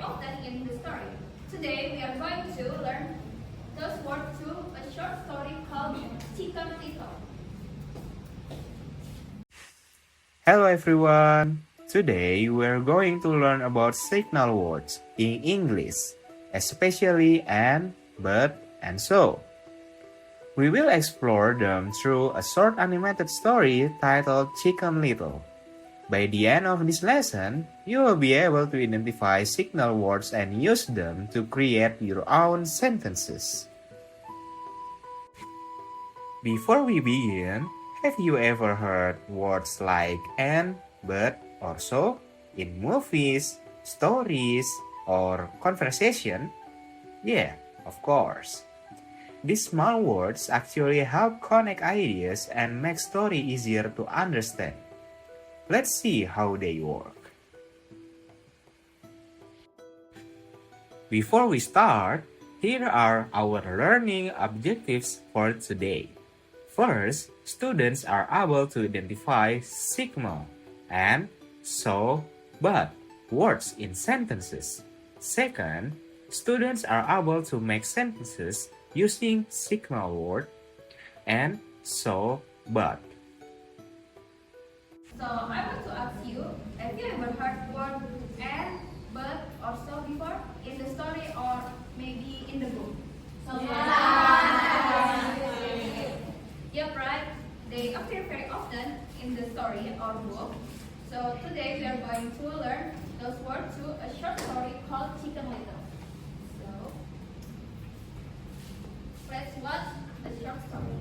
often in the story. Today we are going to learn those words through a short story called Chicken Little. Hello everyone! Today we're going to learn about signal words in English, especially and, but, and so. We will explore them through a short animated story titled Chicken Little. By the end of this lesson, you will be able to identify signal words and use them to create your own sentences. Before we begin, have you ever heard words like and, but, or so in movies, stories, or conversation? Yeah, of course. These small words actually help connect ideas and make story easier to understand. Let's see how they work. Before we start, here are our learning objectives for today. First, students are able to identify signal and, so, but words in sentences. Second, students are able to make sentences using signal word and, so, but. So I want to ask you, have you ever heard word and, but, or so before in the story or maybe in the book? Yep, right. They appear very often in the story or book. So today we are going to learn those words through a short story called Chicken Little. So let's watch the short story.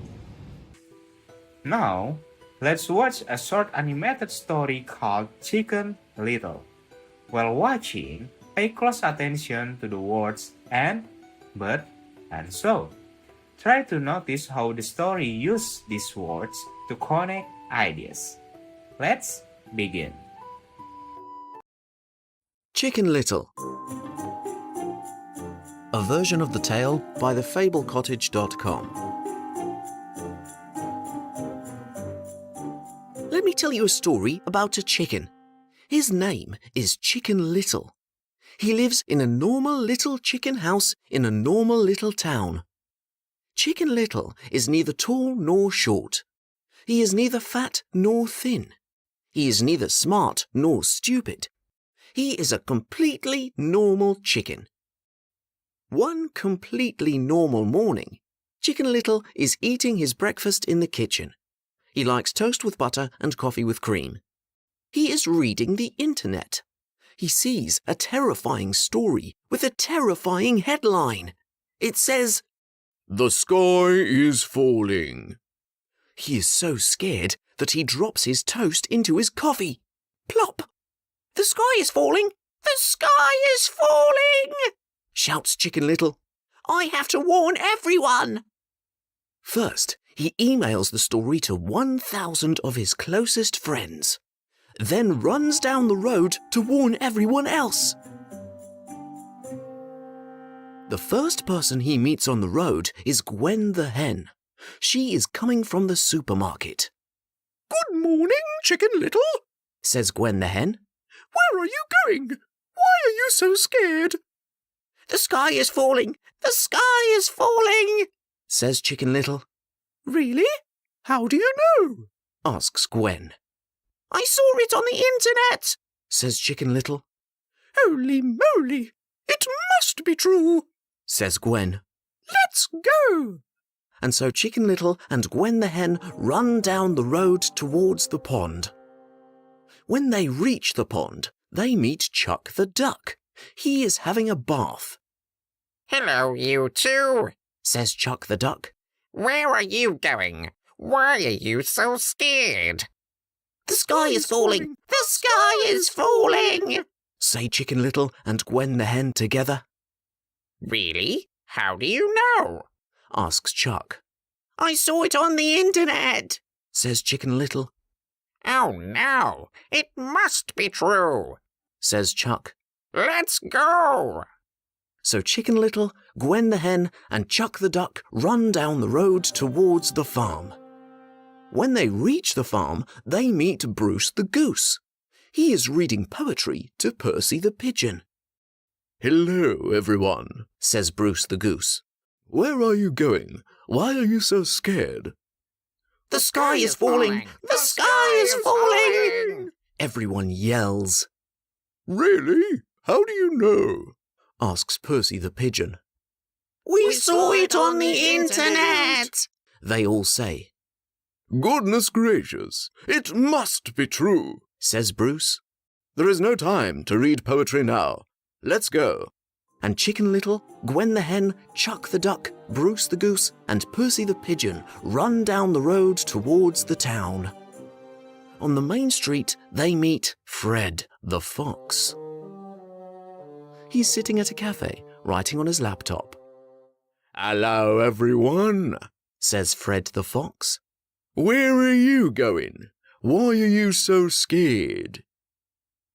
Now, let's watch a short animated story called Chicken Little. While watching, pay close attention to the words and, but, and so. Try to notice how the story uses these words to connect ideas. Let's begin. Chicken Little. A version of the tale by thefablecottage.com. Let me tell you a story about a chicken. His name is Chicken Little. He lives in a normal little chicken house in a normal little town. Chicken Little is neither tall nor short. He is neither fat nor thin. He is neither smart nor stupid. He is a completely normal chicken. One completely normal morning, Chicken Little is eating his breakfast in the kitchen. He likes toast with butter and coffee with cream. He is reading the internet. He sees a terrifying story with a terrifying headline. It says, "The sky is falling." He is so scared that he drops his toast into his coffee. Plop! "The sky is falling! The sky is falling!" shouts Chicken Little. "I have to warn everyone!" First, he emails the story to 1,000 of his closest friends, then runs down the road to warn everyone else. The first person he meets on the road is Gwen the hen. She is coming from the supermarket. "Good morning, Chicken Little," says Gwen the hen. "Where are you going? Why are you so scared?" "The sky is falling! The sky is falling!" says Chicken Little. "Really? How do you know?" asks Gwen. "I saw it on the internet," says Chicken Little. "Holy moly! It must be true," says Gwen. "Let's go!" And so Chicken Little and Gwen the hen run down the road towards the pond. When they reach the pond, they meet Chuck the duck. He is having a bath. "Hello, you two," says Chuck the duck. "Where are you going? Why are you so scared?" "The sky is falling! The sky is falling!" say Chicken Little and Gwen the hen together. "Really? How do you know?" asks Chuck. "I saw it on the internet," says Chicken Little. "Oh no, it must be true," says Chuck. "Let's go." So Chicken Little, Gwen the hen, and Chuck the duck run down the road towards the farm. When they reach the farm, they meet Bruce the goose. He is reading poetry to Percy the pigeon. Hello, everyone, says Bruce the goose. Where are you going? Why are you so scared? The sky is falling! The sky is falling! Everyone yells. Really? How do you know? Asks Percy the pigeon. We saw it on the internet! They all say. Goodness gracious, it must be true, says Bruce. There is no time to read poetry now. Let's go. And Chicken Little, Gwen the hen, Chuck the duck, Bruce the goose, and Percy the pigeon run down the road towards the town. On the main street, they meet Fred the fox. He's sitting at a cafe, writing on his laptop. Hello, everyone, says Fred the fox. Where are you going? Why are you so scared?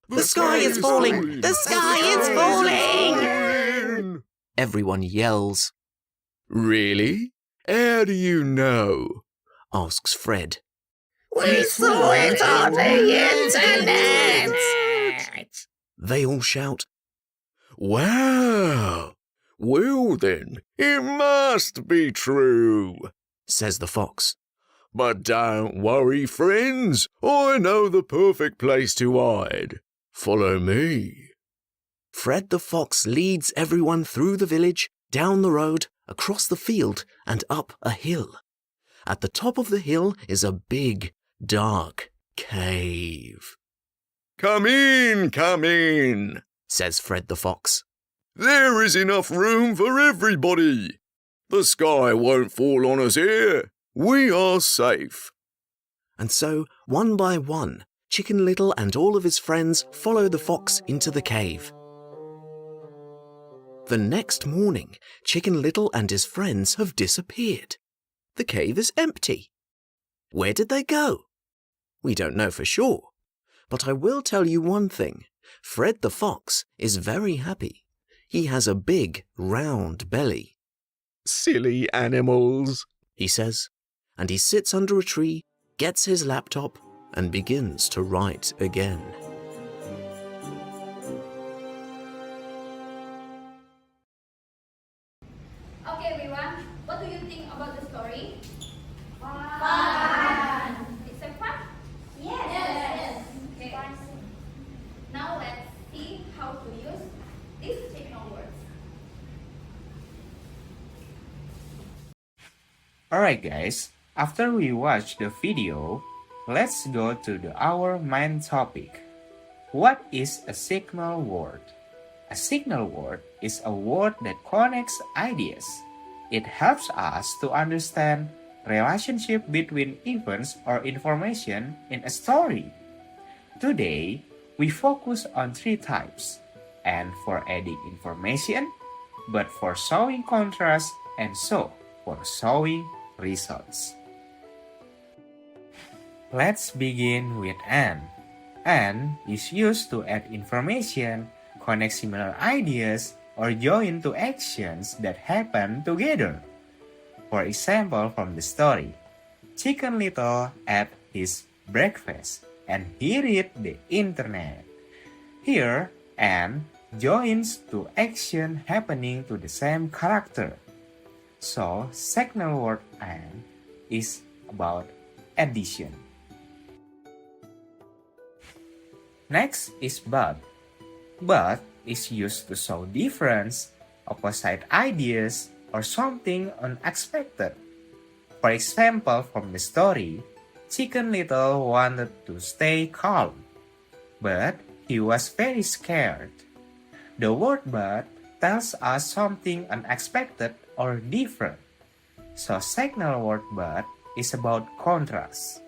The sky is falling! The sky is falling! Everyone yells. Really? How do you know? Asks Fred. We saw it on the internet! They all shout. Wow! Well then, it must be true, says the fox. But don't worry, friends. I know the perfect place to hide. Follow me. Fred the fox leads everyone through the village, down the road, across the field, and up a hill. At the top of the hill is a big, dark cave. Come in, says Fred the fox. There is enough room for everybody. The sky won't fall on us here. We are safe. And so, one by one, Chicken Little and all of his friends follow the fox into the cave. The next morning, Chicken Little and his friends have disappeared. The cave is empty. Where did they go? We don't know for sure. But I will tell you one thing. Fred the fox is very happy. He has a big, round belly. Silly animals, he says. And he sits under a tree, gets his laptop, and begins to write again. Okay, everyone, what do you think about the story? Fun! It's a fun? Yes. Okay. Now let's see how to use these signal words. Alright guys, after we watch the video, let's go to our main topic. What is a signal word? A signal word is a word that connects ideas. It helps us to understand relationship between events or information in a story. Today, we focus on 3 types, and for adding information, but for showing contrast, and so for showing results. Let's begin with and. And is used to add information, connect similar ideas, or join two actions that happen together. For example, from the story, Chicken Little ate his breakfast and he read the internet. Here, and joins two actions happening to the same character. So, signal word and is about addition. Next is but. But is used to show difference, opposite ideas, or something unexpected. For example, from the story, Chicken Little wanted to stay calm, but he was very scared. The word but tells us something unexpected or different. So signal word but is about contrast.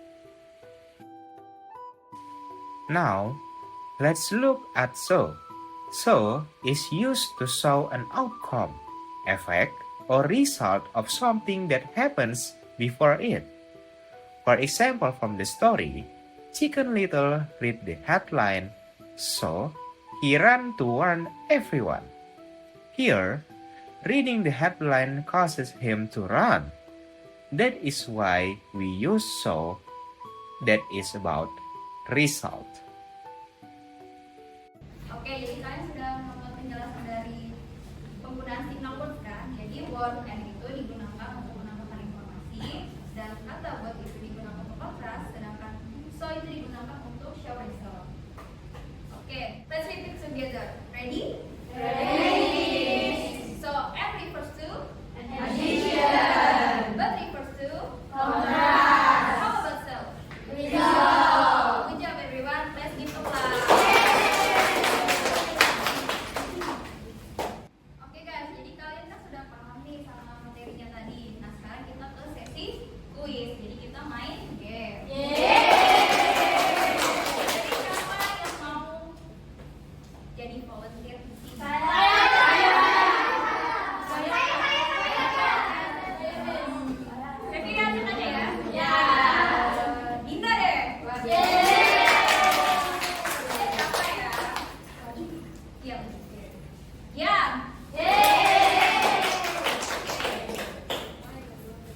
Now, let's look at so. So is used to show an outcome, effect, or result of something that happens before it. For example, from the story, Chicken Little read the headline, so he ran to warn everyone. Here, reading the headline causes him to run. That is why we use so, that is about result. Oke, jadi kalian sudah menonton penjelasan dari penggunaan signal words kan. Jadi word and itu digunakan untuk menambahkan informasi dan kata word itu digunakan untuk kontras, sedangkan so itu digunakan untuk show result. Okay, let's repeat together. Ready? Ready. So M refers to addition. But refers to contrast. How about so? Result. Good job everyone. Let's give applause. Oke guys, jadi kalian kan sudah paham nih sama materinya tadi. Nah sekarang kita ke sesi kuis. Jadi kita main game. Jadi siapa yang mau jadi volunteer di sini? Tapi lihatin aja ya. Ya. Dinda deh. Siapa ya? Iya. Ya.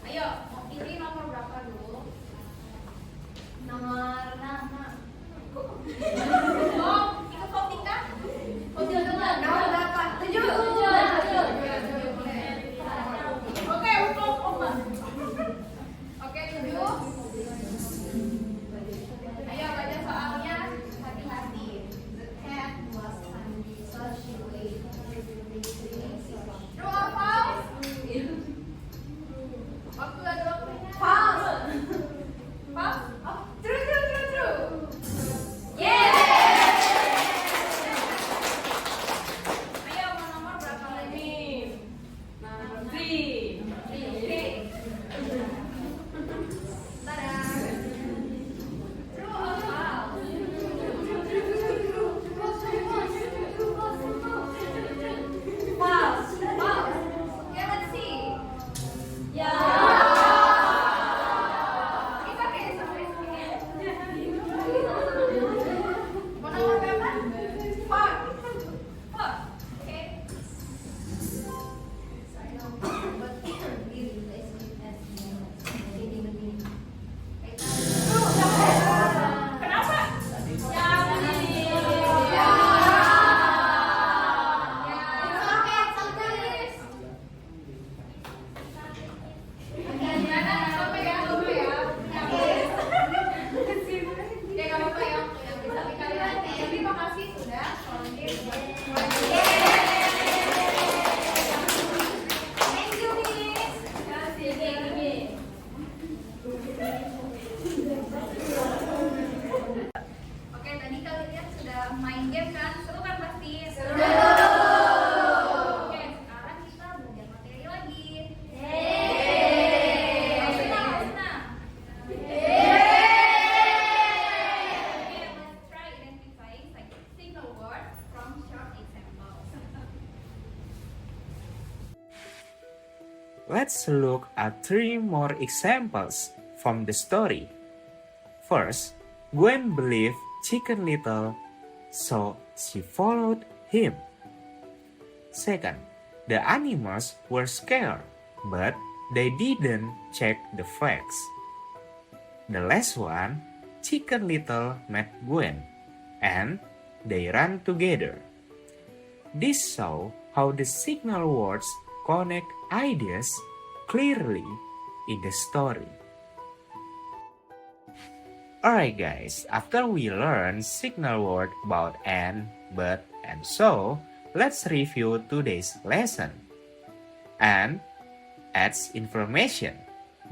Ayo, mau pilih nomor berapa dulu? Nomor 6. Oh, ikut voting kan? Voting dulu. Nomor berapa? 7. Oke, untuk Oma. Oke, 7. Ayo baca soalnya hati-hati. The cat was hungry, so she waited. True or false? Waktu ada waktunya. False. False? Oh, true. Yeah. Ayo, mau nomor berapa lagi? Nomor 3. Oke. Tada. True or false? False. Okay, let's see. It's okay, it's okay. Mau nomor berapa? 4. Okay. Kenapa? Terima kasih sudah volunteer. Thank you, Miss. Oke, tadi kalian sudah main game kan? Seru kan pasti? Seru. Oke, sekarang kita belajar materi lagi. Senang. Okay, let's try identifying single words from short examples. Let's look at 3 more examples from the story. First, Gwen believed Chicken Little, so she followed him. Second, the animals were scared, but they didn't check the facts. The last one, Chicken Little met Gwen, and they ran together. This shows how the signal words connect ideas clearly in the story. Alright guys, after we learn signal word about and, but, and so, let's review today's lesson. And adds information,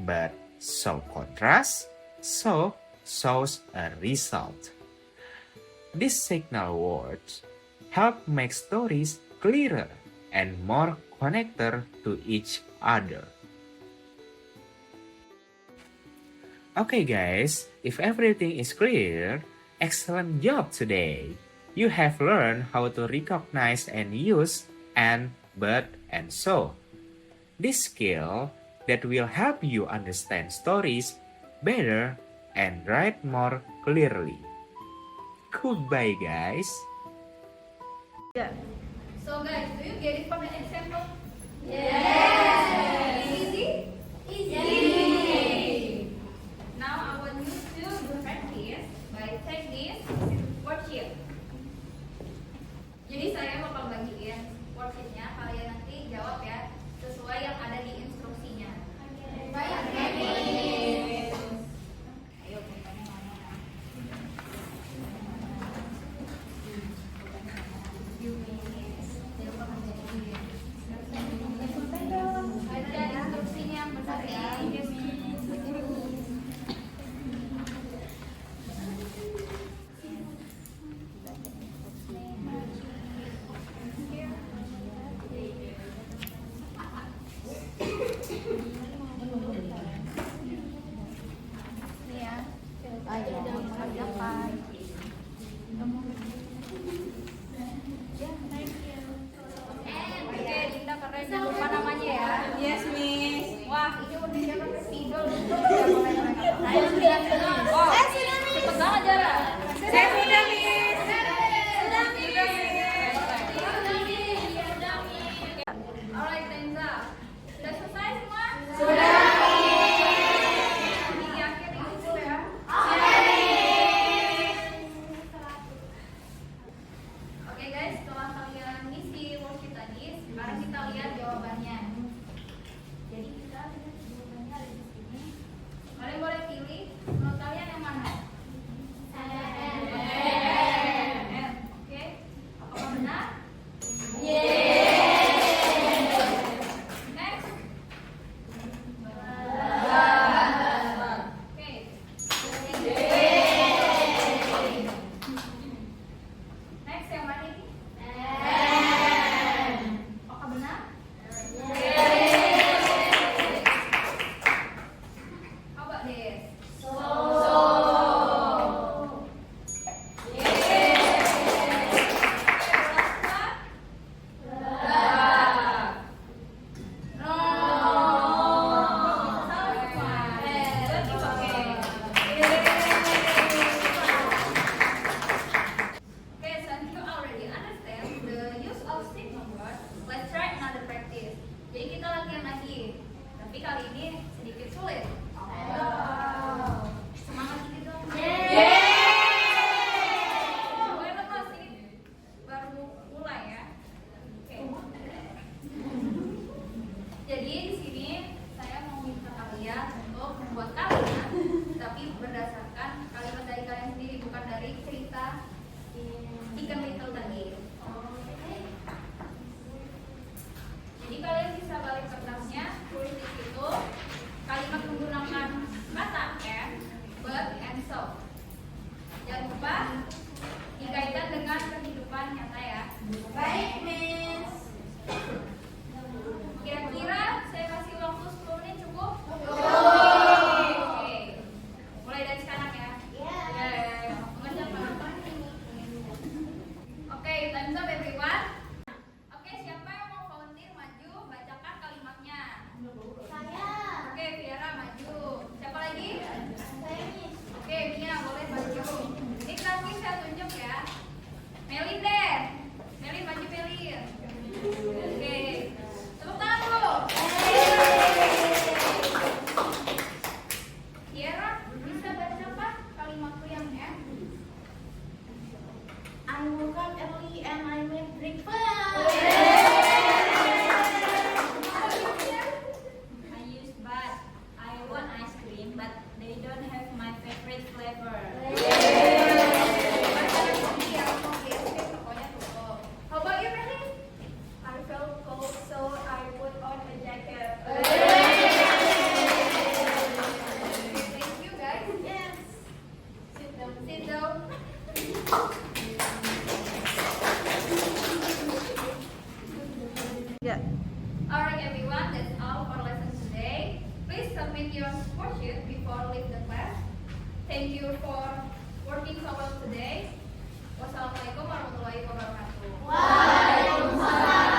but show contrast, so shows a result. These signal words help make stories clearer and more connected to each other. Okay guys, if everything is clear, excellent job today. You have learned how to recognize and use and, but, and so. This skill that will help you understand stories better and write more clearly. Goodbye guys. So guys, do you get it from the example? Yes. Easy? Easy. Now I want you to practice by take this worksheet. Jadi saya bakal bagiin worksheetnya, kalian nanti Dia pakai spidol. Saya sudah Miss. Oh, cepet banget Jara. Saya sudah Miss. Sudah Miss. Alright, time's up. Sudah selesai semua? Sudah. Di akhir itu ya. Oke guys, setelah kalian ngisi worksheet tadi, sekarang kita lihat jawabannya. Jadi kita lihat jawabannya ada di sini. Kalian boleh pilih menurut kalian yang mana? Oke, apakah benar? Next. Oke. Next yang mana ini? Apakah benar? How about this? Okay, since you already understand the use of signal words, let's try another practice. Jadi kita latihan lagi, tapi kali ini sedikit sulit. Semangat dikit dong. Boleh lepas, ini baru mulai ya. Oke. Jadi di sini saya mau minta kalian untuk membuat kalimat, tapi berdasarkan kalimat dari kalian sendiri, bukan dari cerita Chicken Little tadi. Jadi kalian bisa balik kertasnya, tulis di situ kalimat menggunakan kata and, but, and so. Jangan lupa dikaitkan dengan kehidupan nyata ya. Baik, Miss. Kira-kira saya kasih waktu 10 menit cukup? Oke. Mulai dari sekarang ya. Mengejar penonton. Oke, time's up everyone. Oke, siapa yang mau volunteer maju bacakan kalimatnya? Saya. Oke, Viera maju. Siapa lagi? Saya, Miss. Oke, Mia boleh maju. Ini nanti saya tunjuk ya. Melin deh. Melin maju Melin. Oke. Tepuk tangan dulu. Viera, bisa baca apa kalimatku yang M? I woke up early and I made breakfast. I use but I want ice cream, but they don't have my favorite flavor. How about you, Melly? I felt cold, so I put on a jacket. Thank you, guys. Yes. Sit down. Sit down. Alright, everyone, that's all for lesson today. Please submit your worksheet before leave the class. Thank you for working so well today. Wassalamualaikum warahmatullahi wabarakatuh. Waalaikumsalam.